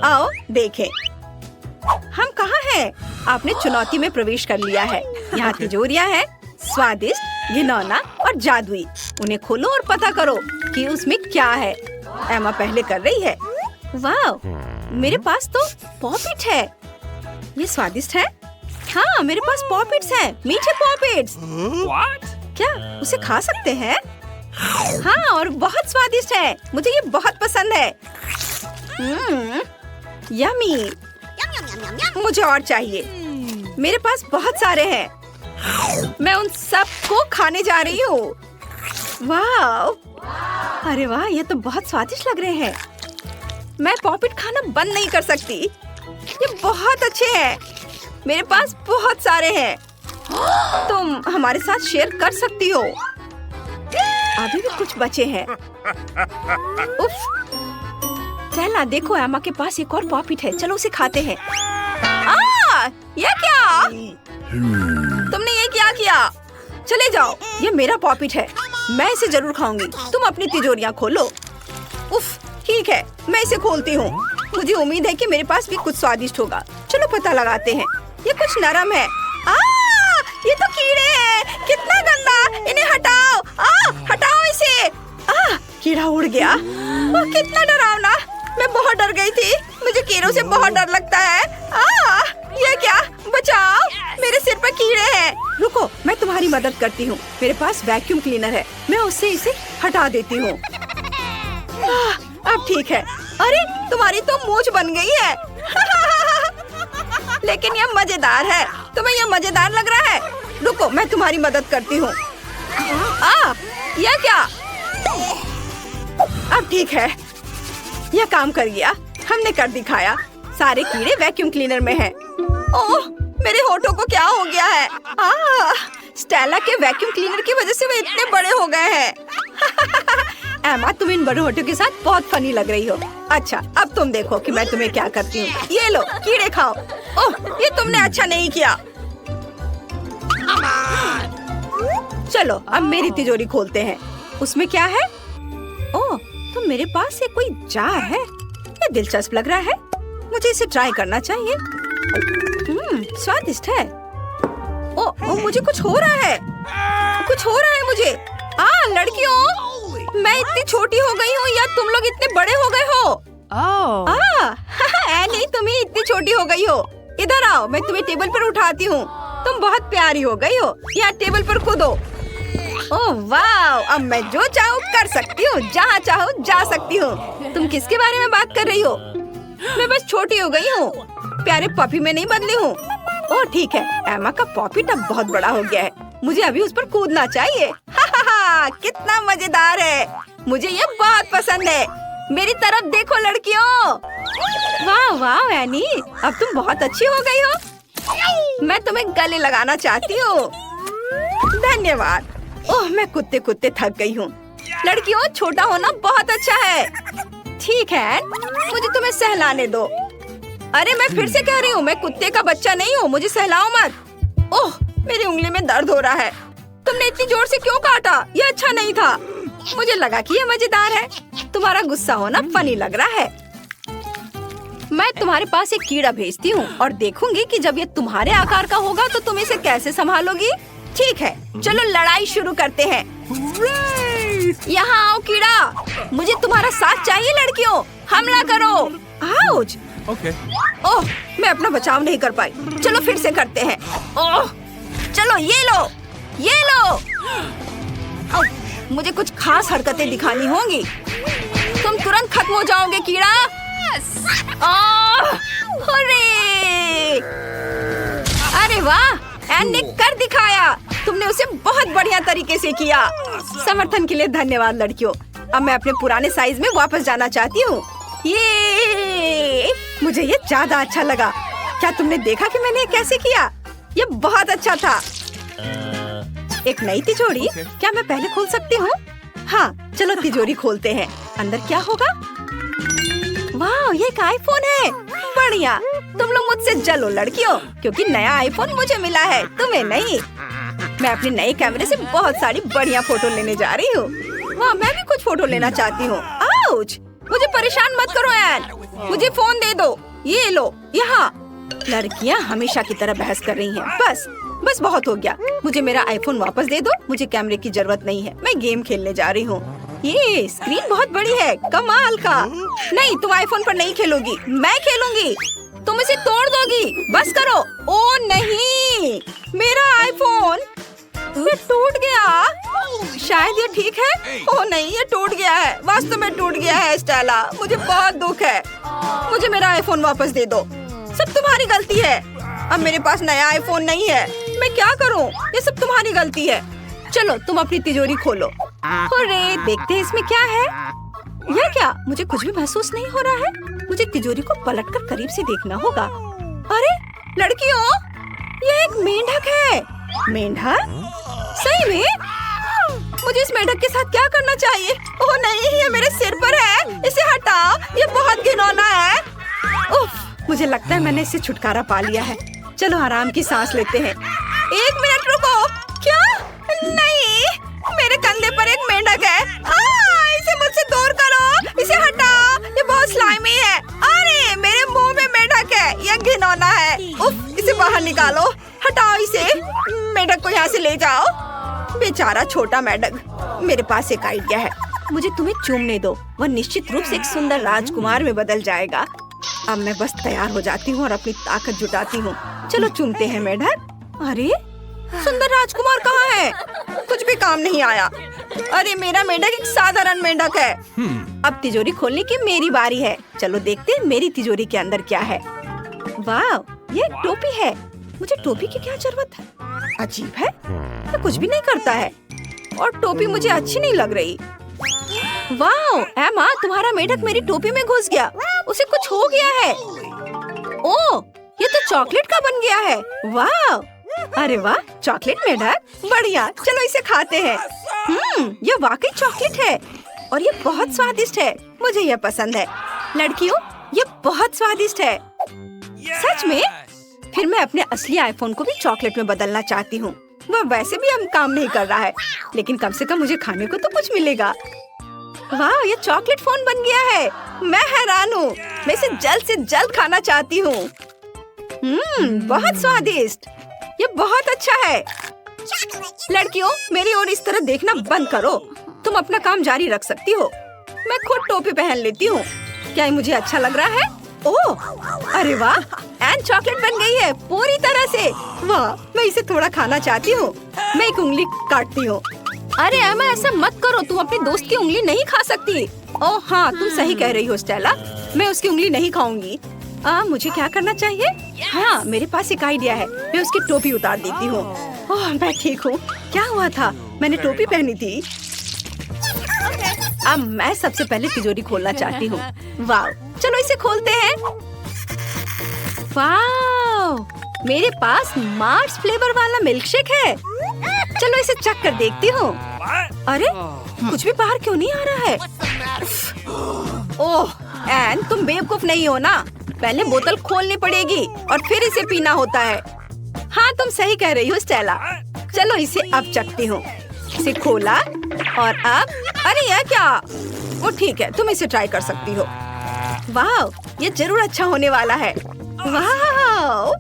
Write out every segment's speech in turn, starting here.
आओ देखें हम कहाँ हैं। आपने चुनौती में प्रवेश कर लिया है। यहाँ तिजोरियाँ हैं, स्वादिष्ट, घिनौना और जादुई। उन्हें खोलो और पता करो कि उसमें क्या है। एमा पहले कर रही है। वाह, मेरे पास तो पॉपिट है। ये स्वादिष्ट है। हाँ, मेरे पास पॉपिट्स हैं, मीठे पॉपिट्स। क्या उसे खा सकते हैं? हाँ, और बहुत स्वादिष्ट है। मुझे ये बहुत पसंद है। यम्मी। मुझे और चाहिए। मेरे पास बहुत सारे हैं। मैं उन सब को खाने जा रही हूँ। वाह, अरे वाह, ये तो बहुत स्वादिष्ट लग रहे हैं। मैं पॉपिट खाना बंद नहीं कर सकती। ये बहुत अच्छे हैं। मेरे पास बहुत सारे हैं। तुम हमारे साथ शेयर कर सकती हो। अभी भी कुछ बचे हैं। उफ, चला देखो, एमा के पास एक और पॉपिट है। चलो उसे खाते हैं। ये क्या? तुमने ये क्या किया? चले जाओ, ये मेरा पॉपिट है। मैं इसे जरूर खाऊंगी। तुम अपनी तिजोरियां खोलो। उफ, ठीक है, मैं इसे खोलती हूँ। मुझे उम्मीद है कि मेरे पास भी कुछ स्वादिष्ट होगा। चलो पता लगाते हैं। ये कुछ नरम है। ये तो कीड़े हैं। कितना गंदा, इन्हें हटाओ। हटाओ इसे। कीड़ा उड़ गया। कितना डरावना। मैं बहुत डर गई थी। मुझे कीड़ों से बहुत डर लगता है। ये क्या? बचाओ, मेरे सिर पर कीड़े हैं। रुको, मैं तुम्हारी मदद करती हूँ। मेरे पास वैक्यूम क्लीनर है। मैं उससे इसे हटा देती हूँ। अब ठीक है। अरे, तुम्हारी तो मूंछ बन गई है। लेकिन यह मजेदार है। तुम्हें यह मजेदार लग रहा है? रुको, मैं तुम्हारी मदद करती हूँ। यह क्या? अब ठीक है, यह काम कर गया। हमने कर दिखाया। सारे कीड़े वैक्यूम क्लीनर में हैं। ओह, मेरे होठों को क्या हो गया है? स्टेला के वैक्यूम क्लीनर की वजह से वे इतने बड़े हो गए हैं। एमा, तुम इन बड़े होठों के साथ बहुत फनी लग रही हो। अच्छा, अब तुम देखो कि मैं तुम्हें क्या करती हूँ। ये लो, कीड़े खाओ। ओह, ये तुमने अच्छा नहीं किया। चलो, अब मेरी तिजोरी खोलते हैं। उसमें क्या है? ओह, तो मेरे पास ये कोई जार है। ये दिलचस्प लग रहा है। मुझे इसे ट्राई करना चाहिए। स्वादिष्ट है। ओह, मुझे कुछ हो रहा है। कुछ हो रहा है मुझे। लड़कियों, मैं इतनी छोटी हो गई हूँ या तुम लोग इतने बड़े हो गए हो? नहीं, तुम ही इतनी छोटी हो गई हो। इधर आओ, मैं तुम्हें टेबल पर उठाती हूँ। तुम बहुत प्यारी हो गई हो। यहाँ टेबल पर कूदो। ओह वाह, अब मैं जो चाहूँ कर सकती हूँ, जहाँ चाहूँ जा सकती हूँ। तुम किसके बारे में बात कर रही हो? मैं बस छोटी हो गई हूँ, प्यारे पपी में नहीं बदली हूँ। ओह ठीक है, एमा का पॉपिट अब बहुत बड़ा हो गया है। मुझे अभी उस पर कूदना चाहिए। कितना मजेदार है। मुझे ये बहुत पसंद है। मेरी तरफ देखो लड़कियों। वाह वाह एनी, अब तुम बहुत अच्छी हो गई हो। मैं तुम्हें गले लगाना चाहती हूँ। धन्यवाद। ओह, मैं कुत्ते कुत्ते थक गई हूँ। लड़कियों, छोटा होना बहुत अच्छा है। ठीक है, मुझे तुम्हें सहलाने दो। अरे मैं फिर से कह रही हूँ, मैं कुत्ते का बच्चा नहीं हूँ। मुझे सहलाओ मत। ओह, मेरी उंगली में दर्द हो रहा है। तुमने इतनी जोर से क्यों काटा? ये अच्छा नहीं था। मुझे लगा कि ये मजेदार है। तुम्हारा गुस्सा होना फनी लग रहा है। मैं तुम्हारे पास एक कीड़ा भेजती हूँ और देखूंगी कि जब ये तुम्हारे आकार का होगा तो तुम इसे कैसे संभालोगी। ठीक है, चलो लड़ाई शुरू करते हैं। यहाँ आओ कीड़ा, मुझे तुम्हारा साथ चाहिए। लड़कियों, हमला करो। आउच। Okay. ओह, मैं अपना बचाव नहीं कर पाई। चलो फिर से करते हैं। ओह, चलो ये लो, ये लो। मुझे कुछ खास हरकतें दिखानी होंगी। तुम तुरंत खत्म हो जाओगे कीड़ा। अरे वाह, एन ने कर दिखाया। तुमने उसे बहुत बढ़िया तरीके से किया। समर्थन के लिए धन्यवाद लड़कियों। अब मैं अपने पुराने साइज में वापस जाना चाहती हूँ। ये मुझे ये ज्यादा अच्छा लगा। क्या तुमने देखा कि मैंने कैसे किया? ये बहुत अच्छा था। एक नई तिजोरी। क्या मैं पहले खोल सकती हूँ? हाँ, चलो तिजोरी खोलते हैं। अंदर क्या होगा? वाह, ये एक आईफोन है। बढ़िया। तुम लोग मुझसे जलो लड़कियों, क्योंकि नया आईफोन मुझे मिला है, तुम्हें नहीं। मैं अपने नए कैमरे से बहुत सारी बढ़िया फोटो लेने जा रही हूँ। वाह, मैं भी कुछ फोटो लेना चाहती हूँ। आउच, मुझे परेशान मत करो एन। मुझे फोन दे दो। ये लो यहाँ। लड़कियाँ हमेशा की तरह बहस कर रही हैं। बस बहुत हो गया। मुझे मेरा आईफोन वापस दे दो। मुझे कैमरे की जरूरत नहीं है। मैं गेम खेलने जा रही हूँ। ये स्क्रीन बहुत बड़ी है, कमाल का। नहीं, तुम आईफोन पर नहीं खेलोगी, मैं खेलूंगी। तुम इसे तोड़ दोगी। बस करो। ओ नहीं, मेरा आईफोन ये टूट गया। शायद ये ठीक है। ओ नहीं, ये टूट गया है। वास्तव में टूट गया है स्टेला। मुझे बहुत दुख है। मुझे मेरा आईफोन वापस दे दो। सब तुम्हारी गलती है। अब मेरे पास नया आईफोन नहीं है। मैं क्या करूं? ये सब तुम्हारी गलती है। चलो तुम अपनी तिजोरी खोलो। अरे देखते हैं इसमें क्या है। यह क्या? मुझे कुछ भी महसूस नहीं हो रहा है। मुझे तिजोरी को पलटकर करीब से देखना होगा। अरे लड़कियों, ये एक मेंढक है। मेंढक? सही में? मुझे इस मेंढक के साथ क्या करना चाहिए? ओह नहीं, ये मेरे सिर पर है। इसे हटाओ, ये बहुत घिनौना है। उफ, मुझे लगता है मैंने इससे छुटकारा पा लिया है। चलो आराम की सांस लेते हैं। 1 मिनट रुको। क्या? नहीं, मेरे कंधे पर एक मेंढक है। इसे मुझसे दूर करो। इसे हटाओ, ये बहुत स्लाइमी है। अरे मेरे मुंह में मेंढक है। यह घिनौना है। उफ, इसे बाहर निकालो। हटाओ इसे। मेंढक को यहाँ से ले जाओ। बेचारा छोटा मेंढक। मेरे पास एक आइडिया है। मुझे तुम्हें चूमने दो। वह निश्चित रूप से एक सुंदर राजकुमार में बदल जाएगा। अब मैं बस तैयार हो जाती हूँ और अपनी ताकत जुटाती हूँ। चलो चूमते हैं मेंढक। अरे सुंदर राजकुमार कहाँ है? कुछ भी काम नहीं आया। अरे मेरा मेंढक एक साधारण मेंढक है। अब तिजोरी खोलने की मेरी बारी है। चलो देखते हैं मेरी तिजोरी के अंदर क्या है। वाह, ये एक टोपी है। मुझे टोपी की क्या जरूरत है? अजीब है, ये कुछ भी नहीं करता है और टोपी मुझे अच्छी नहीं लग रही। वाह एमा, तुम्हारा मेंढक मेरी टोपी में घुस गया। उसे कुछ हो गया है। ओह, ये तो चॉकलेट का बन गया है। वाह, अरे वाह, चॉकलेट मेंढक, बढ़िया। चलो इसे खाते हैं। ये वाकई चॉकलेट है और ये बहुत स्वादिष्ट है। मुझे ये पसंद है। लड़कियों, ये बहुत स्वादिष्ट है। सच में? फिर मैं अपने असली आईफोन को भी चॉकलेट में बदलना चाहती हूँ। वह वैसे भी अब काम नहीं कर रहा है, लेकिन कम से कम मुझे खाने को तो कुछ मिलेगा। वाह, ये चॉकलेट फोन बन गया है। मैं हैरान हूँ। मैं इसे जल्द से जल्द खाना चाहती हूँ। बहुत स्वादिष्ट। ये बहुत अच्छा है। लड़कियों, मेरी ओर इस तरह देखना बंद करो। तुम अपना काम जारी रख सकती हो। मैं खुद टोपी पहन लेती हूँ। क्या ये मुझे अच्छा लग रहा है? ओह, अरे वाह, एन चॉकलेट बन गई है पूरी तरह से। वाह, मैं इसे थोड़ा खाना चाहती हूँ। मैं एक उंगली काटती हूँ। अरे एमा, ऐसा मत करो। तुम अपने दोस्त की उंगली नहीं खा सकती। ओह हाँ, तुम सही कह रही हो स्टेला। मैं उसकी उंगली नहीं खाऊंगी। मुझे क्या करना चाहिए? हाँ, मेरे पास एक आइडिया है। मैं उसकी टोपी उतार देती हूँ। ओह, मैं ठीक हूँ। क्या हुआ था? मैंने टोपी पहनी थी। अब मैं सबसे पहले तिजोरी खोलना चाहती हूँ। वाह, चलो इसे खोलते हैं। वाह, मेरे पास मार्स फ्लेवर वाला मिल्कशेक है। चलो इसे चख कर देखती हूँ। अरे कुछ भी बाहर क्यों नहीं आ रहा है? ओह एन, तुम बेवकूफ नहीं हो ना। पहले बोतल खोलनी पड़ेगी और फिर इसे पीना होता है। हाँ, तुम सही कह रही हो स्टेला। चलो इसे अब चखती हूँ। इसे खोला और अब, अरे यह क्या? वो ठीक है, तुम इसे ट्राई कर सकती हो। वाह, ये जरूर अच्छा होने वाला है। वाह,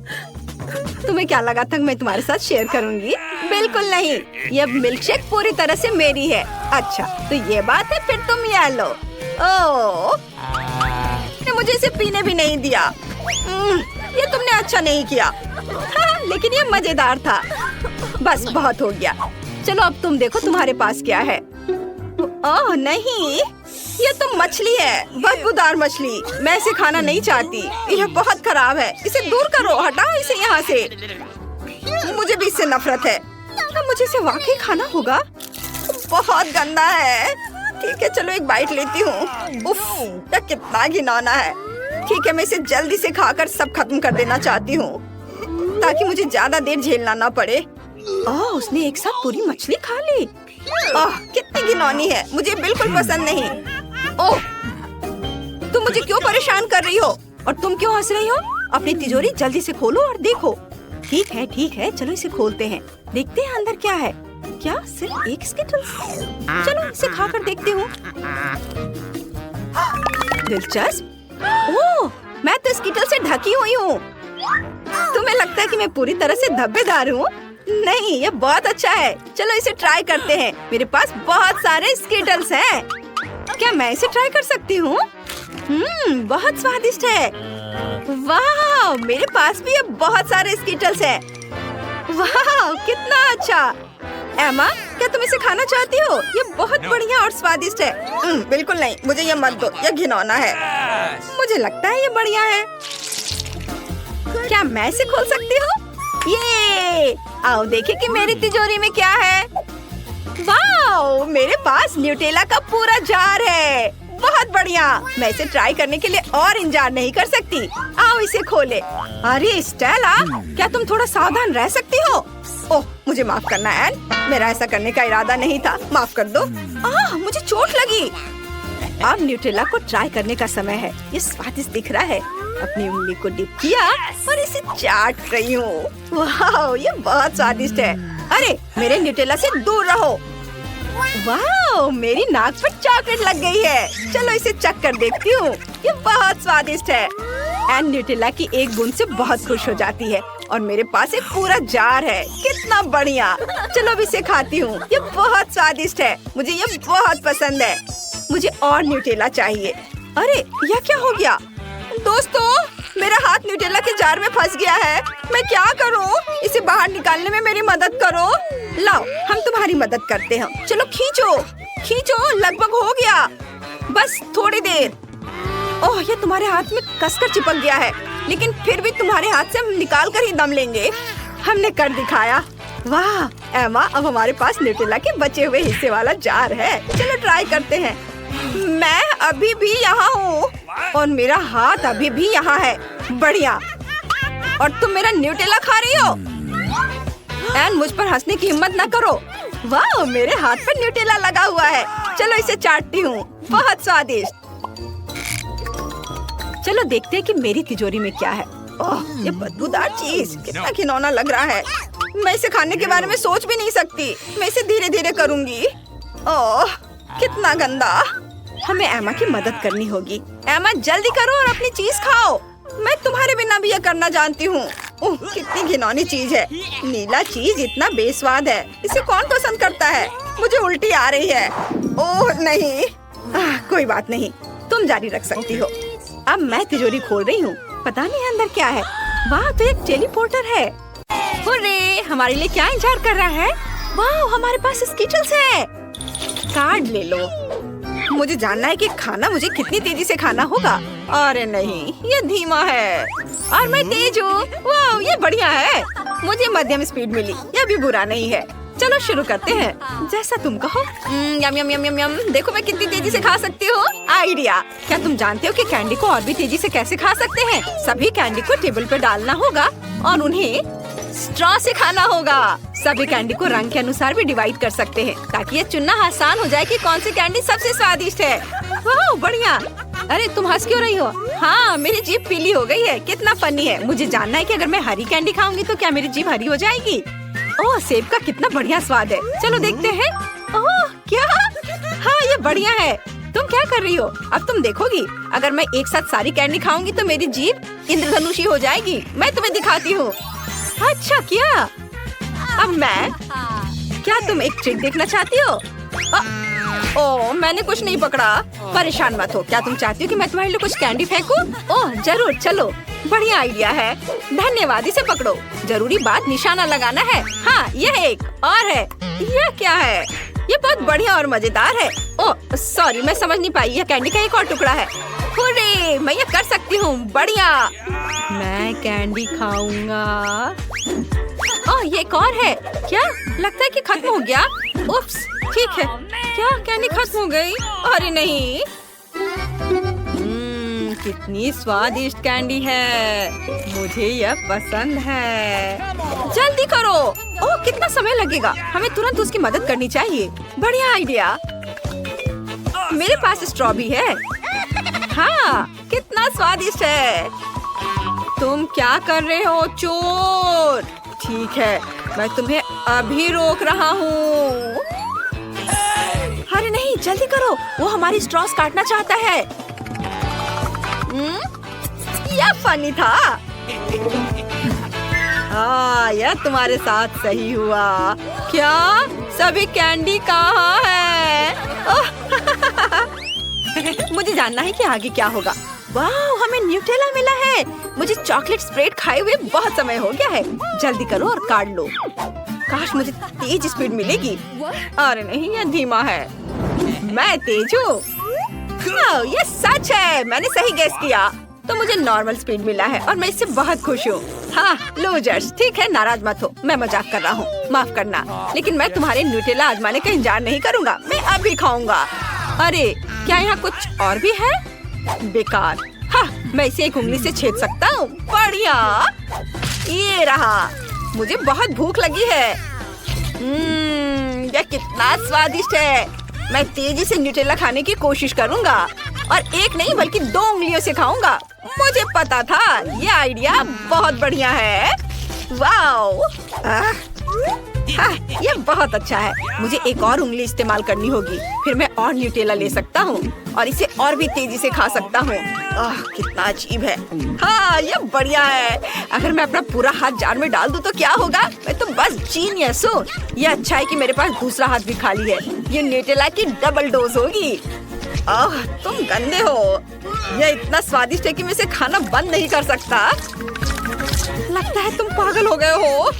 तुम्हें क्या लगा था मैं तुम्हारे साथ शेयर करूंगी? बिल्कुल नहीं, यह मिल्कशेक पूरी तरह से मेरी है। अच्छा, तो ये बात है। फिर तुम ये लो। ओह, मुझे इसे पीने भी नहीं दिया। ये तुमने अच्छा नहीं किया। हाँ, लेकिन ये मजेदार था। बस बहुत हो गया। चलो अब तुम देखो तुम्हारे पास क्या है। ओह नहीं, ये तो मछली है, बदबूदार मछली। मैं इसे खाना नहीं चाहती। यह बहुत खराब है। इसे दूर करो, हटाओ इसे यहाँ से। मुझे भी इससे नफरत है। मुझे इसे वाकई खाना होगा। बहुत गंदा है। ठीक है, चलो एक बाइट लेती हूँ। उफ, यह कितना घिनौना है। ठीक है, मैं इसे जल्दी से खाकर सब खत्म कर देना चाहती हूँ, ताकि मुझे ज्यादा देर झेलना ना पड़े। उसने एक साथ पूरी मछली खा ली। कितनी घिनौनी है। मुझे बिल्कुल पसंद नहीं। ओह, तुम मुझे क्यों परेशान कर रही हो? और तुम क्यों हंस रही हो? अपनी तिजोरी जल्दी से खोलो और देखो। ठीक है, चलो इसे खोलते हैं। देखते हैं अंदर क्या है। क्या सिर्फ एक स्किटल्स? चलो इसे खाकर देखती हूँ। दिलचस्प। ओह, मैं तो स्कीटल से ढकी हुई हूँ। तुम्हें लगता है कि मैं पूरी तरह से धब्बेदार हूँ? नहीं, ये बहुत अच्छा है। चलो इसे ट्राई करते हैं। मेरे पास बहुत सारे स्कीटल्स हैं। क्या मैं इसे ट्राई कर सकती हूँ? बहुत स्वादिष्ट है। वाह, मेरे पास भी अब बहुत सारे स्कीटल्स हैं। वाह, कितना अच्छा। एमा, क्या तुम इसे खाना चाहती हो? ये बहुत बढ़िया और स्वादिष्ट है। बिल्कुल नहीं, मुझे ये मत दो, ये घिनौना है। मुझे लगता है ये बढ़िया है। क्या मैं इसे खोल सकती हूँ? ये आओ देखें कि मेरी तिजोरी में क्या है। वाह, मेरे पास न्यूटेला का पूरा जार है। बहुत बढ़िया। मैं इसे ट्राई करने के लिए और इंतजार नहीं कर सकती। आओ इसे खोले। अरे स्टेला, क्या तुम थोड़ा सावधान रह सकती हो? ओह, मुझे माफ करना एन, मेरा ऐसा करने का इरादा नहीं था। माफ कर दो। मुझे चोट लगी। अब न्यूटेला को ट्राई करने का समय है। ये स्वादिष्ट दिख रहा है। अपनी उंगली को डिप किया और इसे चाट रही हूँ। वाह, ये बहुत स्वादिष्ट है। अरे, मेरे न्यूटेला से दूर रहो। वाह, मेरी नाक पर चॉकलेट लग गई है। चलो इसे चख कर देखती हूँ। ये बहुत स्वादिष्ट है। एन न्यूटेला की एक बूंद से बहुत खुश हो जाती है और मेरे पास एक पूरा जार है। कितना बढ़िया। चलो अब इसे खाती हूँ। ये बहुत स्वादिष्ट है। मुझे ये बहुत पसंद है। मुझे और न्यूटेला चाहिए। अरे, यह क्या हो गया? दोस्तों, मेरा हाथ न्यूटेला के जार में फंस गया है। मैं क्या करूं? इसे बाहर निकालने में मेरी मदद करो। लाओ, हम तुम्हारी मदद करते हैं। चलो खींचो, खींचो। लगभग हो गया। बस थोड़ी देर। ओह, ये तुम्हारे हाथ में कसकर चिपक गया है, लेकिन फिर भी तुम्हारे हाथ से हम निकाल कर ही दम लेंगे। हमने कर दिखाया। वाह एमा, अब हमारे पास न्यूटेला के बचे हुए हिस्से वाला जार है। चलो ट्राई करते हैं। मैं अभी भी यहाँ हूँ और मेरा हाथ अभी भी यहाँ है। बढ़िया। और तुम मेरा न्यूटेला खा रही हो? एन, मुझ पर हंसने की हिम्मत न करो। वाह, मेरे हाथ पर न्यूटेला लगा हुआ है। चलो इसे चाटती हूँ। बहुत स्वादिष्ट। चलो देखते हैं कि मेरी तिजोरी में क्या है। ओह, ये बदबूदार चीज, कितना घिनौना लग रहा है। मैं इसे खाने के बारे में सोच भी नहीं सकती। मैं इसे धीरे धीरे करूँगी। ओह, कितना गंदा। हमें एमा की मदद करनी होगी। एमा, जल्दी करो और अपनी चीज खाओ। मैं तुम्हारे बिना भी ये करना जानती हूँ। ओह, कितनी घिनौनी चीज है। नीला चीज इतना बेस्वाद है। इसे कौन पसंद करता है? मुझे उल्टी आ रही है। ओह नहीं। कोई बात नहीं, तुम जारी रख सकती हो। अब मैं तिजोरी खोल रही हूँ। पता नहीं अंदर क्या है। वाह, तो एक टेलीपोर्टर है। अरे, हमारे लिए क्या इंतजार कर रहा है? वाह, हमारे पास स्कीटल्स है। कार्ड ले लो। मुझे जानना है कि खाना मुझे कितनी तेजी से खाना होगा। अरे नहीं, ये धीमा है और मैं तेज हूँ। वाह, ये बढ़िया है। मुझे मध्यम स्पीड मिली। यह भी बुरा नहीं है। चलो शुरू करते हैं। जैसा तुम कहो। यम यम यम यम यम। देखो मैं कितनी तेजी से खा सकती हूँ। आइडिया। क्या तुम जानते हो कि कैंडी को और भी तेजी से कैसे खा सकते हैं? सभी कैंडी को टेबल पर डालना होगा और उन्हें स्ट्रॉ से खाना होगा। सभी कैंडी को रंग के अनुसार भी डिवाइड कर सकते हैं ताकि ये चुनना आसान हो जाए कि कौन सी कैंडी सबसे स्वादिष्ट है। वाह, बढ़िया। अरे, तुम हंस क्यों रही हो? हाँ, मेरी जीभ पीली हो गई है। कितना फनी है। मुझे जानना है कि अगर मैं हरी कैंडी खाऊंगी तो क्या मेरी जीभ हरी हो जाएगी? ओह, सेब का कितना बढ़िया स्वाद है। चलो देखते हैं। ओह, क्या? हाँ, ये बढ़िया है। तुम क्या कर रही हो? अब तुम देखोगी। अगर मैं एक साथ सारी कैंडी खाऊंगी तो मेरी जीभ इंद्रधनुषी हो जाएगी। मैं तुम्हें दिखाती हूँ। अच्छा, क्या? अब मैं? क्या तुम एक ट्रिक देखना चाहती हो? ओह, मैंने कुछ नहीं पकड़ा। परेशान मत हो। क्या तुम चाहती हो कि मैं तुम्हारे लिए कुछ कैंडी फेंकूं? ओह, जरूर। चलो, बढ़िया आइडिया है। धन्यवाद। इसे पकड़ो। जरूरी बात निशाना लगाना है। हाँ, यह एक और है। यह क्या है? ये बहुत बढ़िया और मजेदार है। ओह सॉरी, मैं समझ नहीं पाई। यह कैंडी का एक और टुकड़ा है। हुर्रे, मैं ये कर सकती हूँ। बढ़िया। मैं कैंडी खाऊंगा। ओह, ये एक और है। क्या? लगता है कि खत्म हो गया। उप्स, ठीक है। क्या कैंडी खत्म हो गई? अरे नहीं। कितनी स्वादिष्ट कैंडी है। मुझे यह पसंद है। जल्दी करो। ओह, कितना समय लगेगा। हमें तुरंत उसकी मदद करनी चाहिए। बढ़िया आइडिया। मेरे पास स्ट्रॉ भी है। हाँ, कितना स्वादिष्ट है। तुम क्या कर रहे हो, चोर? ठीक है, मैं तुम्हें अभी रोक रहा हूँ। अरे नहीं, जल्दी करो। वो हमारी स्ट्रॉस काटना चाहता है। यह फनी था। यह तुम्हारे साथ सही हुआ। क्या सभी कैंडी कहाँ है? मुझे जानना है कि आगे क्या होगा। वाह, हमें न्यूटेला मिला है। मुझे चॉकलेट स्प्रेड खाए हुए बहुत समय हो गया है। जल्दी करो और काट लो। काश मुझे तेज स्पीड मिलेगी। अरे नहीं, यह धीमा है। मैं तेज हूँ। ये सच है, मैंने सही गेस किया। तो मुझे नॉर्मल स्पीड मिला है और मैं इससे बहुत खुश हूँ। हाँ लूजर्स, ठीक है, नाराज मत हो, मैं मजाक कर रहा हूँ, माफ करना। लेकिन मैं तुम्हारे न्यूटेला आजमाने का इंतजार नहीं करूँगा, मैं अभी खाऊंगा। अरे क्या यहाँ कुछ और भी है? बेकार। हाँ, मैं इसे एक उंगली से छेद सकता हूँ। बढ़िया, ये रहा। मुझे बहुत भूख लगी है। यह कितना स्वादिष्ट है। मैं तेजी से न्यूटेला खाने की कोशिश करूँगा और एक नहीं बल्कि 2 उंगलियों से खाऊंगा। मुझे पता था, ये आइडिया बहुत बढ़िया है। वाओ, ये बहुत अच्छा है। मुझे एक और उंगली इस्तेमाल करनी होगी, फिर मैं और न्यूटेला ले सकता हूँ और इसे और भी तेजी से खा सकता हूँ। कितना अजीब है। हाँ, ये बढ़िया है। अगर मैं अपना पूरा हाथ जार में डाल दूँ तो क्या होगा? मैं तो बस जीनियस हूँ। ये अच्छा है कि मेरे पास दूसरा हाथ भी खाली है। ये न्यूटेला की डबल डोज होगी। तुम गंदे हो। यह इतना स्वादिष्ट है कि मैं इसे खाना बंद नहीं कर सकता। लगता है तुम पागल हो गए हो।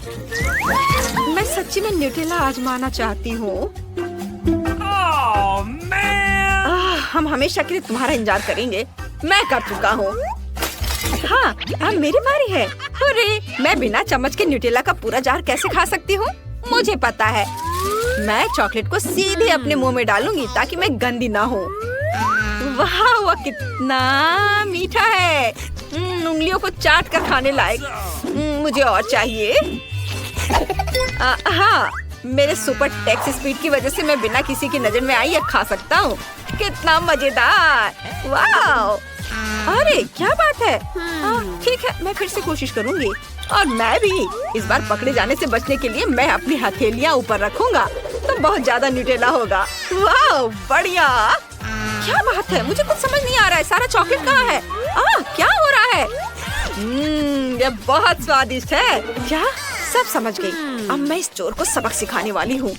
मैं सच्ची में न्यूटेला आजमाना चाहती हूँ। हम हमेशा के लिए तुम्हारा इंतजार करेंगे। मैं कर चुका हूँ। हाँ, अब मेरी बारी है। अरे, मैं बिना चम्मच के न्यूटेला का पूरा जार कैसे खा सकती हूँ? मुझे पता है। मैं चॉकलेट को सीधे अपने मुंह में डालूंगी ताकि मैं गंदी ना हूँ। वाह, वह कितना मीठा है। उंगलियों को चाट कर खाने लायक। मुझे और चाहिए। हाँ, मेरे सुपर टेक्स स्पीड की वजह से मैं बिना किसी की नजर में आई यह खा सकता हूँ। कितना मजेदार। वाह, अरे क्या बात है। ठीक है, मैं फिर से कोशिश करूँगी। और मैं भी। इस बार पकड़े जाने से बचने के लिए मैं अपनी हथेलियाँ ऊपर रखूंगा तो बहुत ज्यादा न्यूटेला होगा। वाह, बढ़िया। क्या बात है, मुझे कुछ समझ नहीं आ रहा है। सारा चॉकलेट कहाँ है? क्या हो रहा है? ये बहुत स्वादिष्ट है। क्या? सब समझ गई। अब मैं इस चोर को सबक सिखाने वाली हूँ।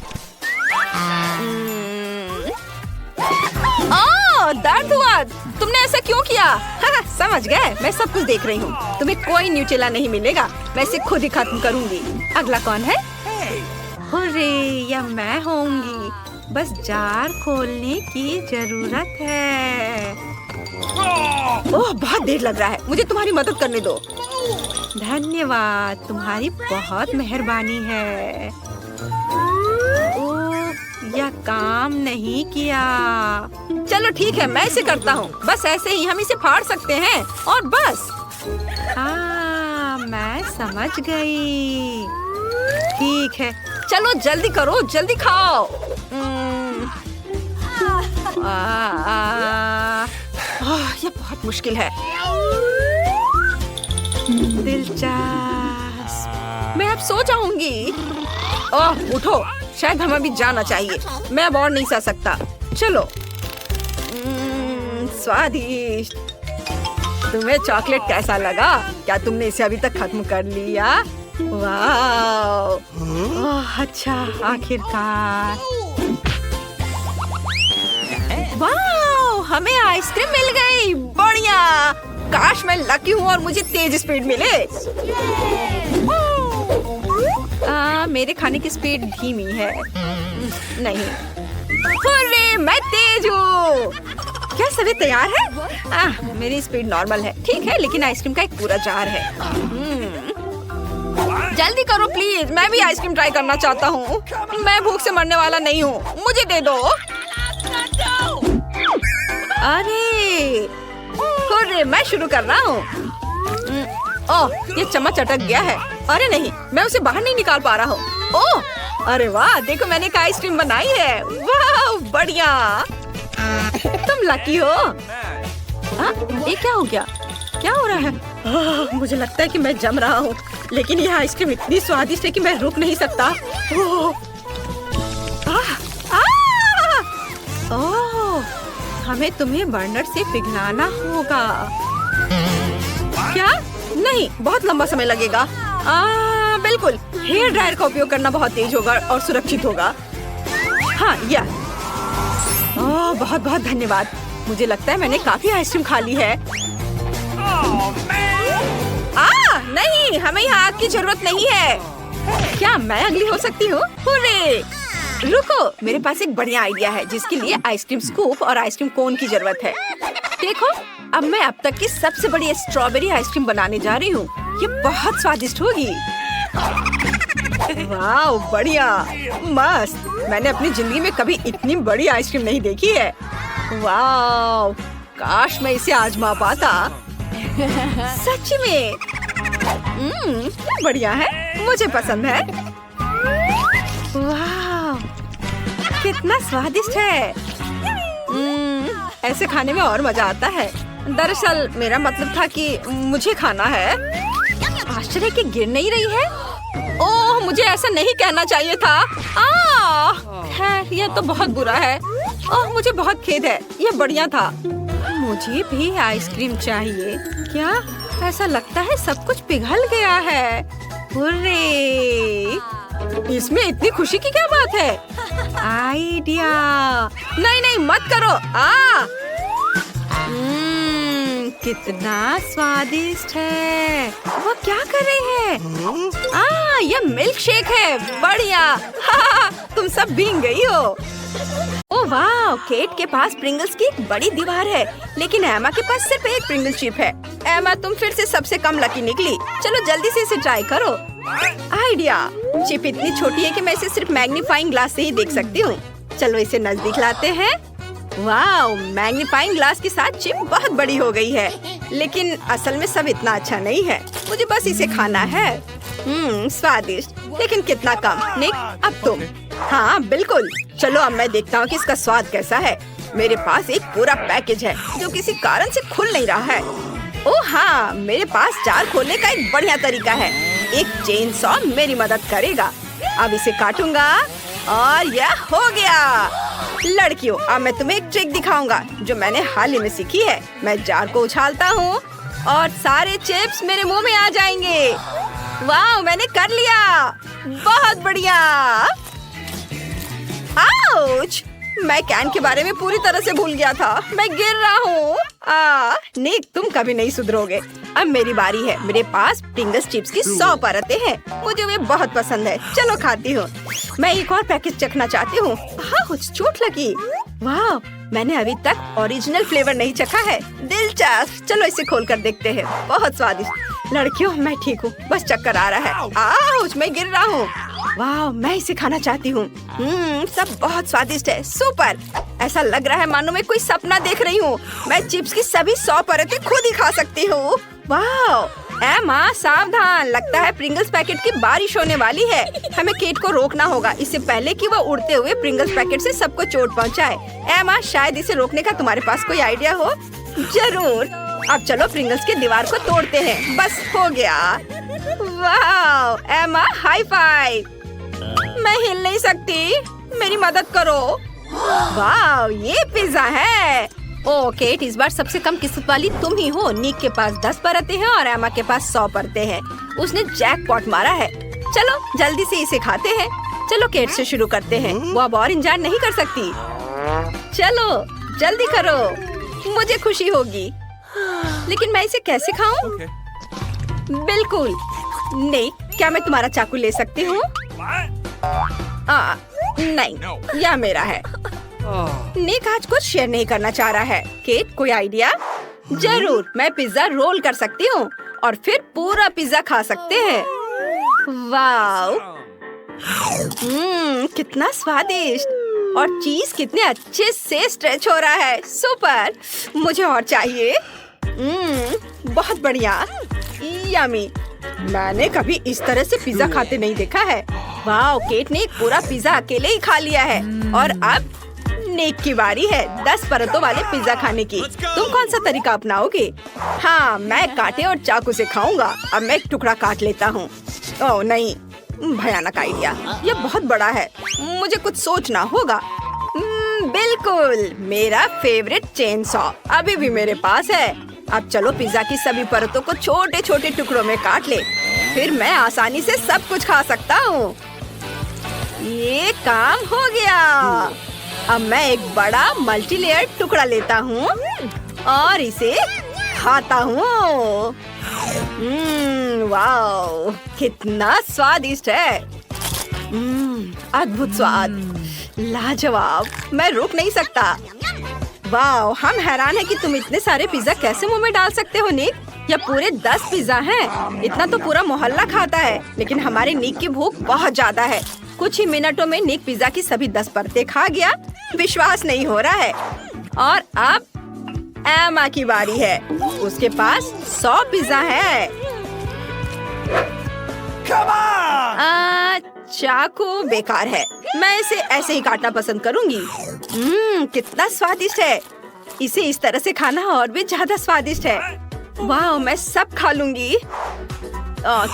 दर्द हुआ। तुमने ऐसा क्यों किया? समझ गए, मैं सब कुछ देख रही हूँ। तुम्हें कोई न्यूटेला नहीं मिलेगा। मैं इसे खुद ही खत्म करूँगी। अगला कौन है? अरे, या मैं होंगी। बस जार खोलने की जरूरत है। बहुत देर लग रहा है। मुझे तुम्हारी मदद करने दो। धन्यवाद, तुम्हारी बहुत मेहरबानी है। यह काम नहीं किया। चलो ठीक है, मैं इसे करता हूँ। बस ऐसे ही हम इसे फाड़ सकते हैं और बस। मैं समझ गई। ठीक है, चलो जल्दी करो, जल्दी खाओ। ये बहुत मुश्किल है। दिलचस्प। मैं अब सो जाऊंगी। उठो, शायद हमें भी जाना चाहिए। मैं अब और नहीं सह सकता। चलो। स्वादिष्ट। तुम्हें चॉकलेट कैसा लगा? क्या तुमने इसे अभी तक खत्म कर लिया? वाह, अच्छा, आखिरकार। वाह, हमें आइसक्रीम मिल गई। बढ़िया। काश मैं लकी हूँ और मुझे तेज स्पीड मिले। मेरे खाने की स्पीड धीमी है। नहीं। अरे, मैं तेज हूँ। क्या सभी तैयार है? मेरी स्पीड नॉर्मल है। ठीक है, लेकिन आइसक्रीम का एक पूरा जार है। जल्दी करो प्लीज, मैं भी आइसक्रीम ट्राई करना चाहता हूँ। मैं भूख से मरने वाला नहीं हूँ। मुझे दे दो। अरे, मैं शुरू कर रहा हूँ। ये चम्मच अटक गया है। अरे नहीं, मैं उसे बाहर नहीं निकाल पा रहा हूँ। अरे वाह, देखो मैंने एक आइसक्रीम बनाई है। वाह, बढ़िया। तुम लकी हो। ये क्या हो गया? क्या हो रहा है? मुझे लगता है कि मैं जम रहा हूँ, लेकिन यह आइसक्रीम इतनी स्वादिष्ट है कि मैं रुक नहीं सकता। हमें तुम्हें बर्नर से पिघलाना होगा। क्या? नहीं, बहुत लंबा समय लगेगा। बिल्कुल, हेयर ड्रायर का उपयोग करना बहुत तेज होगा और सुरक्षित होगा। हाँ, या बहुत बहुत धन्यवाद। मुझे लगता है मैंने काफी आइसक्रीम खा ली है। नहीं, हमें यहाँ आग की जरूरत नहीं है। क्या मैं अगली हो सकती हूँ? हुर्रे! रुको, मेरे पास एक बढ़िया आइडिया है जिसके लिए आइसक्रीम स्कूप और आइसक्रीम कोन की जरूरत है। देखो, अब मैं अब तक की सबसे बड़ी स्ट्रॉबेरी आइसक्रीम बनाने जा रही हूँ। ये बहुत स्वादिष्ट होगी। वाह, बढ़िया, मस्त। मैंने अपनी जिंदगी में कभी इतनी बड़ी आइसक्रीम नहीं देखी है। वाह, काश मैं इसे आजमा पाता। सच में बढ़िया है, मुझे पसंद है। वाह, कितना स्वादिष्ट है। ऐसे खाने में और मजा आता है। दरअसल मेरा मतलब था कि मुझे खाना है। आश्चर्य कि गिर नहीं रही है। ओह, मुझे ऐसा नहीं कहना चाहिए था। खैर, यह तो बहुत बुरा है। ओह, मुझे बहुत खेद है। यह बढ़िया था। मुझे भी आइसक्रीम चाहिए। क्या? ऐसा लगता है सब कुछ पिघल गया है। हुर्रे! इसमें इतनी खुशी की क्या बात है? आइडिया! नहीं नहीं, मत करो। कितना स्वादिष्ट है। वो क्या कर रही है? यह मिल्क शेक है। बढ़िया। तुम सब भीग गई हो। ओह वाह, केट के पास प्रिंगल्स की एक बड़ी दीवार है, लेकिन एमा के पास सिर्फ एक प्रिंगल चिप है। एमा, तुम फिर से सबसे कम लकी निकली। चलो जल्दी से इसे ट्राई करो। आइडिया! चिप इतनी छोटी है कि मैं इसे सिर्फ मैग्नीफाइंग ग्लास से ही देख सकती हूँ। चलो इसे नजदीक लाते हैं। वाह, मैग्नीफाइंग ग्लास के साथ चिप बहुत बड़ी हो गई है, लेकिन असल में सब इतना अच्छा नहीं है। मुझे बस इसे खाना है। स्वादिष्ट, लेकिन कितना कम। निक, अब तुम। हाँ बिल्कुल। चलो अब मैं देखता हूँ कि इसका स्वाद कैसा है। मेरे पास एक पूरा पैकेज है जो किसी कारण से खुल नहीं रहा है। ओह हाँ, मेरे पास जार खोलने का एक बढ़िया तरीका है। एक चेन सॉ मेरी मदद करेगा। अब इसे काटूंगा और यह हो गया। लड़कियों, अब मैं तुम्हें एक ट्रिक दिखाऊंगा जो मैंने हाल ही में सीखी है। मैं जार को उछालता हूँ और सारे चिप्स मेरे मुंह में आ जाएंगे। वाह, मैंने कर लिया। बहुत बढ़िया। आउच! मैं कैन के बारे में पूरी तरह से भूल गया था। मैं गिर रहा हूँ। निक, तुम कभी नहीं सुधरोगे। अब मेरी बारी है। मेरे पास प्रिंगल्स चिप्स की 100 परतें हैं। मुझे वे बहुत पसंद है। चलो खाती हूँ। मैं एक और पैकेट चखना चाहती हूँ। कुछ चोट लगी। वाह, मैंने अभी तक ओरिजिनल फ्लेवर नहीं चखा है। दिलचस्प। चलो इसे खोल कर देखते हैं। बहुत स्वादिष्ट। लड़कियों, मैं ठीक हूँ, बस चक्कर आ रहा है। आउच! मैं गिर रहा हूँ। वाह, मैं इसे खाना चाहती हूँ। सब बहुत स्वादिष्ट है। सुपर! ऐसा लग रहा है मानो मैं कोई सपना देख रही हूँ। मैं चिप्स की सभी 100 परतें खुद ही खा सकती हूँ। वाह! एमा, सावधान, लगता है प्रिंगल्स पैकेट की बारिश होने वाली है। हमें केट को रोकना होगा इससे पहले कि वह उड़ते हुए प्रिंगल्स पैकेट से सबको चोट पहुँचाए। एमा, शायद इसे रोकने का तुम्हारे पास कोई आइडिया हो। जरूर। अब चलो प्रिंगल्स की दीवार को तोड़ते हैं। बस हो गया। वाह एमा, हाई फाइव। मैं हिल नहीं सकती, मेरी मदद करो। वाह, ये पिज्जा है। ओ केट, इस बार सबसे कम किस्मत वाली तुम ही हो। निक के पास 10 परतें हैं और एमा के पास 100 परतें हैं। उसने जैकपॉट मारा है। चलो जल्दी से इसे खाते हैं। चलो केट से शुरू करते हैं। वो अब और इंतजार नहीं कर सकती। चलो जल्दी करो, मुझे खुशी होगी। लेकिन मैं इसे कैसे खाऊं? बिल्कुल नहीं। क्या मैं तुम्हारा चाकू ले सकती हूँ? नहीं, यह मेरा है। निक आज कुछ शेयर नहीं करना चाह रहा है। केट, कोई आइडिया? जरूर, मैं पिज्जा रोल कर सकती हूँ और फिर पूरा पिज्जा खा सकते हैं। वाह, कितना स्वादिष्ट। और चीज कितने अच्छे से स्ट्रेच हो रहा है। सुपर, मुझे और चाहिए। बहुत बढ़िया, यम्मी। मैंने कभी इस तरह से पिज्जा खाते नहीं देखा है। वाह, केट ने एक पूरा पिज्जा अकेले ही खा लिया है। और अब निक की बारी है 10 परतों वाले पिज्जा खाने की। तुम कौन सा तरीका अपनाओगे? हाँ, मैं कांटे और चाकू से खाऊंगा। अब मैं एक टुकड़ा काट लेता हूँ। ओह नहीं, भयानक आइडिया। यह बहुत बड़ा है, मुझे कुछ सोचना होगा। बिल्कुल, मेरा फेवरेट चेन सॉ अभी भी मेरे पास है। अब चलो पिज्जा की सभी परतों को छोटे छोटे टुकड़ों में काट ले, फिर मैं आसानी से सब कुछ खा सकता हूँ। ये काम हो गया। अब मैं एक बड़ा मल्टी लेयर टुकड़ा लेता हूँ और इसे खाता हूँ। वाओ, कितना स्वादिष्ट है। अद्भुत स्वाद, लाजवाब, मैं रुक नहीं सकता। वाओ, हम हैरान हैं कि तुम इतने सारे पिज्जा कैसे मुंह में डाल सकते हो निक। या पूरे 10 पिज्जा हैं। इतना तो पूरा मोहल्ला खाता है, लेकिन हमारे निक की भूख बहुत ज्यादा है। कुछ ही मिनटों में निक पिज्जा की सभी 10 परतें खा गया। विश्वास नहीं हो रहा है। और अब एमा की बारी है। उसके पास 100 पिज्जा है। चाकू बेकार है, मैं इसे ऐसे ही काटना पसंद करूंगी। कितना स्वादिष्ट है। इसे इस तरह से खाना और भी ज्यादा स्वादिष्ट है। वाह, मैं सब खा लूंगी।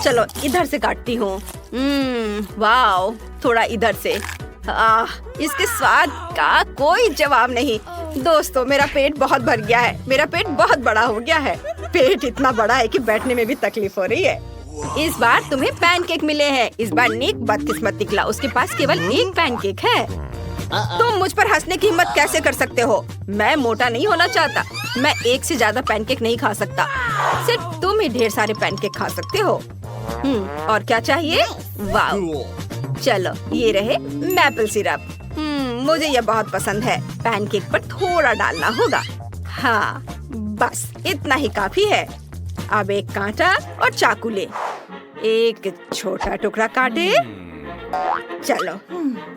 चलो इधर से काटती हूँ। वाह, थोड़ा इधर से। इसके स्वाद का कोई जवाब नहीं। दोस्तों, मेरा पेट बहुत भर गया है। मेरा पेट बहुत बड़ा हो गया है। पेट इतना बड़ा है कि बैठने में भी तकलीफ हो रही है। इस बार तुम्हें पैनकेक मिले हैं। इस बार निक बदकिस्मत निकला, उसके पास केवल एक पैनकेक है। तुम मुझ पर हंसने की हिम्मत कैसे कर सकते हो? मैं मोटा नहीं होना चाहता। मैं एक से ज्यादा पैनकेक नहीं खा सकता। सिर्फ तुम ही ढेर सारे पैनकेक खा सकते हो। और क्या चाहिए? वाह, चलो ये रहे मैपल सिरप। मुझे ये बहुत पसंद है। पैनकेक पर थोड़ा डालना होगा। हाँ, बस इतना ही काफी है। अब एक कांटा और चाकू ले। एक छोटा टुकड़ा काटे। चलो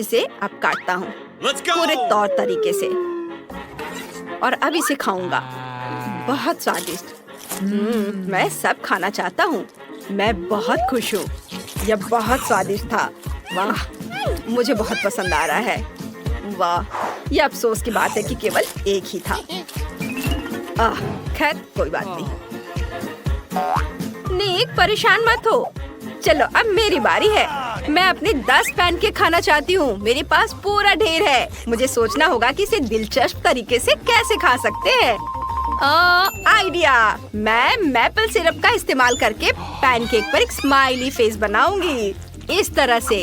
इसे अब काटता हूँ पूरे तौर तरीके से। और अब इसे खाऊंगा। बहुत स्वादिष्ट। मैं सब खाना चाहता हूँ। मैं बहुत खुश हूँ। यह बहुत स्वादिष्ट था। वाह, मुझे बहुत पसंद आ रहा है। वाह, यह अफसोस की बात है कि केवल एक ही था। खैर कोई बात नहीं। निक, परेशान मत हो। चलो अब मेरी बारी है। मैं अपने 10 पैनकेक खाना चाहती हूँ। मेरे पास पूरा ढेर है। मुझे सोचना होगा कि इसे दिलचस्प तरीके से कैसे खा सकते हैं। आइडिया, मैं मैपल सिरप का इस्तेमाल करके पैनकेक पर एक स्माइली फेस बनाऊंगी। इस तरह से।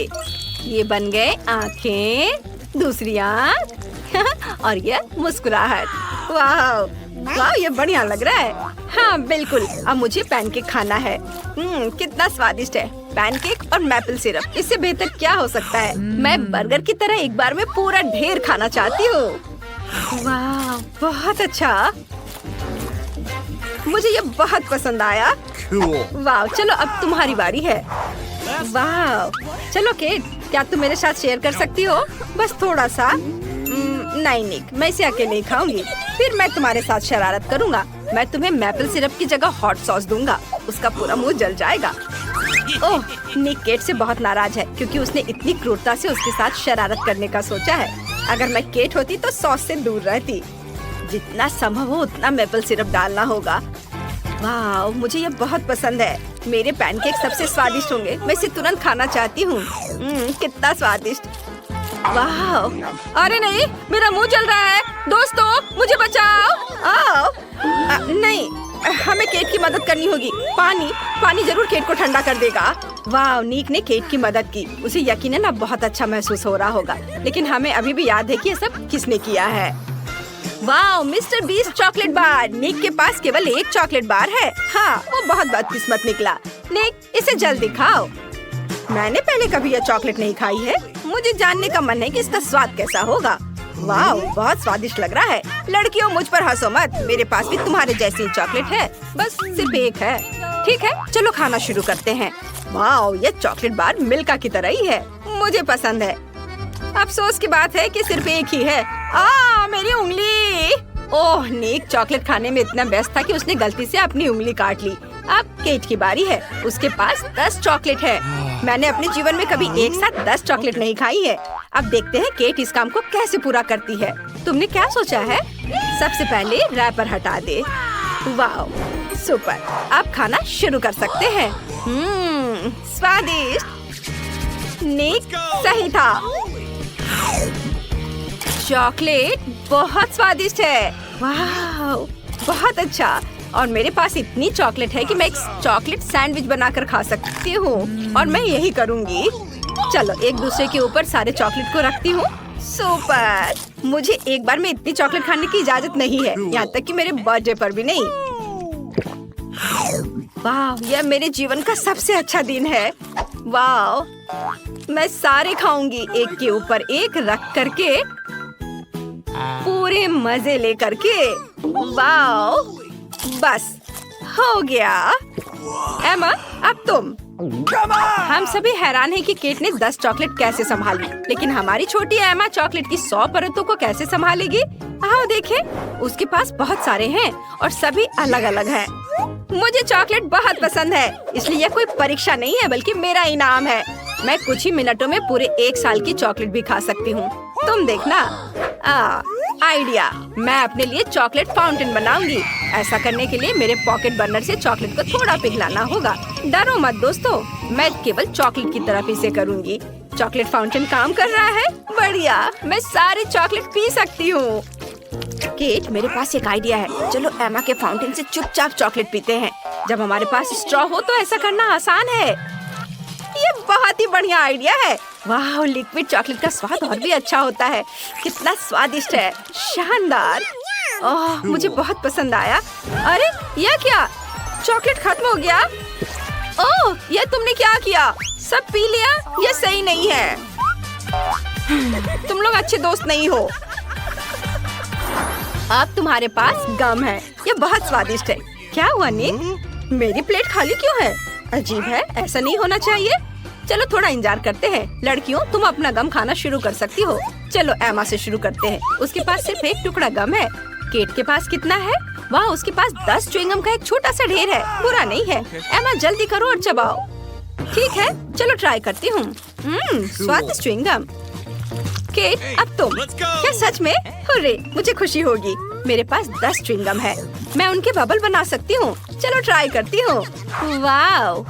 ये बन गए आँखें, दूसरी आँख और ये मुस्कुराहट। वाह वाह, ये बढ़िया लग रहा है। हाँ बिल्कुल, अब मुझे पैनकेक खाना है। कितना स्वादिष्ट है। पैनकेक और मैपल सिरप, इससे बेहतर क्या हो सकता है। मैं बर्गर की तरह एक बार में पूरा ढेर खाना चाहती हूँ। वाह, बहुत अच्छा। मुझे ये बहुत पसंद आया। वाह, चलो अब तुम्हारी बारी है। वाह, चलो केट, क्या तुम मेरे साथ शेयर कर सकती हो? बस थोड़ा सा। नहीं निक, मैं इसे अकेले ही खाऊंगी। फिर मैं तुम्हारे साथ शरारत करूंगा। मैं तुम्हें मैपल सिरप की जगह हॉट सॉस दूंगा। उसका पूरा मुंह जल जाएगा। ओह, निक केट से बहुत नाराज है क्योंकि उसने इतनी क्रूरता से उसके साथ शरारत करने का सोचा है। अगर मैं केट होती तो सॉस से दूर रहती। जितना संभव हो उतना मैपल सिरप डालना होगा। वाह, मुझे ये बहुत पसंद है। मेरे पैनकेक सबसे स्वादिष्ट होंगे। मैं इसे तुरंत खाना चाहती हूँ। कितना स्वादिष्ट। वाह, अरे नहीं, मेरा मुंह जल रहा है। दोस्तों, मुझे बचाओ। नहीं, हमें केट की मदद करनी होगी। पानी जरूर केट को ठंडा कर देगा। वाह, निक ने केट की मदद की। उसे यकीनन अब बहुत अच्छा महसूस हो रहा होगा। लेकिन हमें अभी भी याद है कि ये सब किसने किया है। वाह, मिस्टर बीस्ट चॉकलेट बार। निक के पास केवल एक चॉकलेट बार है। हाँ, वो बहुत बदकिस्मत निकला। निक, इसे जल्दी खाओ। मैंने पहले कभी यह चॉकलेट नहीं खाई है। मुझे जानने का मन है कि इसका स्वाद कैसा होगा। वाह, बहुत स्वादिष्ट लग रहा है। लड़कियों, मुझ पर हंसो मत। मेरे पास भी तुम्हारे जैसी ही चॉकलेट है, बस सिर्फ एक है। ठीक है, चलो खाना शुरू करते हैं। वाह, ये चॉकलेट बार मिल्का की तरह ही है। मुझे पसंद है। अफसोस की बात है कि सिर्फ एक ही है। मेरी उंगली। ओह, निक चॉकलेट खाने में इतना व्यस्त था कि उसने गलती से अपनी उंगली काट ली। अब केट की बारी है। उसके पास 10 चॉकलेट है। मैंने अपने जीवन में कभी एक साथ 10 चॉकलेट नहीं खाई है। अब देखते हैं केट इस काम को कैसे पूरा करती है। तुमने क्या सोचा है? सबसे पहले रैपर हटा दे। वाह, सुपर। अब खाना शुरू कर सकते हैं। स्वादिष्ट। निक सही था। चॉकलेट बहुत स्वादिष्ट है। वाह, बहुत अच्छा। और मेरे पास इतनी चॉकलेट है कि मैं एक चॉकलेट सैंडविच बनाकर खा सकती हूँ और मैं यही करूँगी। चलो एक दूसरे के ऊपर सारे चॉकलेट को रखती हूँ। सुपर! मुझे एक बार में इतनी चॉकलेट खाने की इजाजत नहीं है, यहाँ तक कि मेरे बर्थडे पर भी नहीं। वाह, यह मेरे जीवन का सबसे अच्छा दिन है। वाह, मैं सारे खाऊंगी एक के ऊपर एक रख करके, पूरे मजे ले करके। वाह, बस हो गया। एमा, अब तुम। हम सभी हैरान हैं कि केट ने 10 चॉकलेट कैसे संभाली, लेकिन हमारी छोटी एमा चॉकलेट की 100 परतों को कैसे संभालेगी? आओ देखें। उसके पास बहुत सारे हैं और सभी अलग अलग हैं। मुझे चॉकलेट बहुत पसंद है, इसलिए यह कोई परीक्षा नहीं है बल्कि मेरा इनाम है। मैं कुछ ही मिनटों में पूरे 1 साल की चॉकलेट भी खा सकती हूँ। तुम देखना। आइडिया, मैं अपने लिए चॉकलेट फाउंटेन बनाऊंगी। ऐसा करने के लिए मेरे पॉकेट बर्नर से चॉकलेट को थोड़ा पिघलाना होगा। डरो मत दोस्तों, मैं केवल चॉकलेट की तरफ इसे करूंगी। चॉकलेट फाउंटेन काम कर रहा है। बढ़िया, मैं सारे चॉकलेट पी सकती हूँ। केट, मेरे पास एक आइडिया है। चलो एमा के फाउंटेन से चुपचाप चॉकलेट पीते हैं। जब हमारे पास स्ट्रॉ हो तो ऐसा करना आसान है। ये बहुत ही बढ़िया आइडिया है। वाह, लिक्विड चॉकलेट का स्वाद और भी अच्छा होता है। कितना स्वादिष्ट है, शानदार। ओह, मुझे बहुत पसंद आया। अरे यह क्या, चॉकलेट खत्म हो गया? ओह, यह तुमने क्या किया? सब पी लिया? यह सही नहीं है। तुम लोग अच्छे दोस्त नहीं हो। अब तुम्हारे पास गम है, यह बहुत स्वादिष्ट है। क्या हुआ निक? मेरी प्लेट खाली क्यों है? अजीब है, ऐसा नहीं होना चाहिए। चलो थोड़ा इंतजार करते हैं। लड़कियों, तुम अपना गम खाना शुरू कर सकती हो। चलो एमा से शुरू करते हैं। उसके पास सिर्फ एक टुकड़ा गम है। केट के पास कितना है? वाह, उसके पास 10 च्युइंगम का एक छोटा सा ढेर है। बुरा नहीं है। एमा जल्दी करो और चबाओ। ठीक है, चलो ट्राई करती हूँ। स्वादिष्ट च्युइंगम। केट, अब तुम। क्या सच में? हुर्रे, मुझे खुशी होगी। मेरे पास 10 च्युइंगम है। मैं उनके बबल बना सकती हूँ। चलो ट्राई करती हूँ। वाव,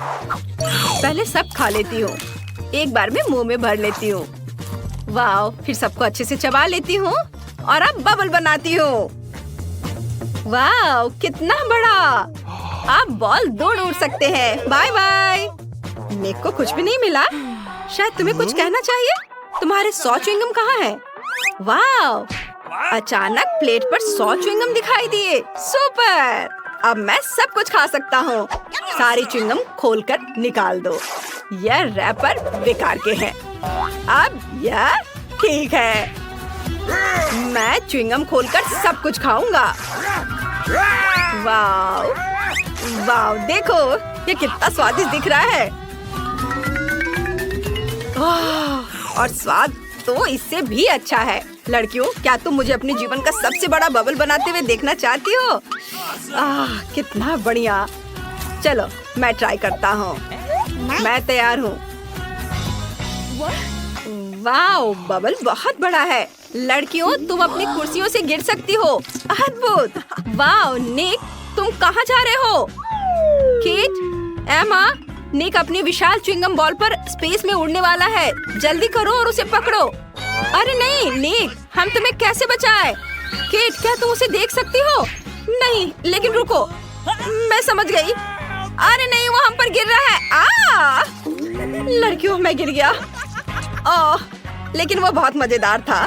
पहले सब खा लेती हूँ। एक बार में मुंह में भर लेती हूँ। वाव, फिर सबको अच्छे से चबा लेती हूँ और अब बबल बनाती हूँ। वाव, कितना बड़ा! आप बॉल दौड़ उड़ सकते हैं। Bye bye. निक को कुछ भी नहीं मिला। शायद तुम्हें कुछ कहना चाहिए। तुम्हारे 100 च्युइंगम कहाँ हैं? वाव, अचानक प्लेट पर 100 च्युइंगम दिखाई दिए। सुपर! अब मैं सब कुछ खा सकता हूँ। सारी च्युइंगम खोलकर निकाल दो। यह रैपर बेकार के हैं। अब यह ठीक है। मैं च्युइंगम खोलकर सब कुछ खाऊंगा। वाव, वाव, देखो ये कितना स्वादिष्ट दिख रहा है। और स्वाद तो इससे भी अच्छा है। लड़कियों, क्या तुम मुझे अपने जीवन का सबसे बड़ा बबल बनाते हुए देखना चाहती हो? कितना बढ़िया। चलो मैं ट्राई करता हूँ। मैं तैयार हूँ। वाओ, बबल बहुत बड़ा है। लड़कियों, तुम अपनी कुर्सियों से गिर सकती हो। अद्भुत। वाओ, निक, तुम कहाँ जा रहे हो? केट, एमा, निक अपनी विशाल च्युइंगम बॉल पर स्पेस में उड़ने वाला है। जल्दी करो और उसे पकड़ो। अरे नहीं निक, हम तुम्हें कैसे बचाएं? केट, क्या तुम उसे देख सकती हो? नहीं, लेकिन रुको, मैं समझ गई। अरे नहीं, वो हम पर गिर रहा है। लड़कियों, मैं गिर गया। लेकिन वो बहुत मजेदार था।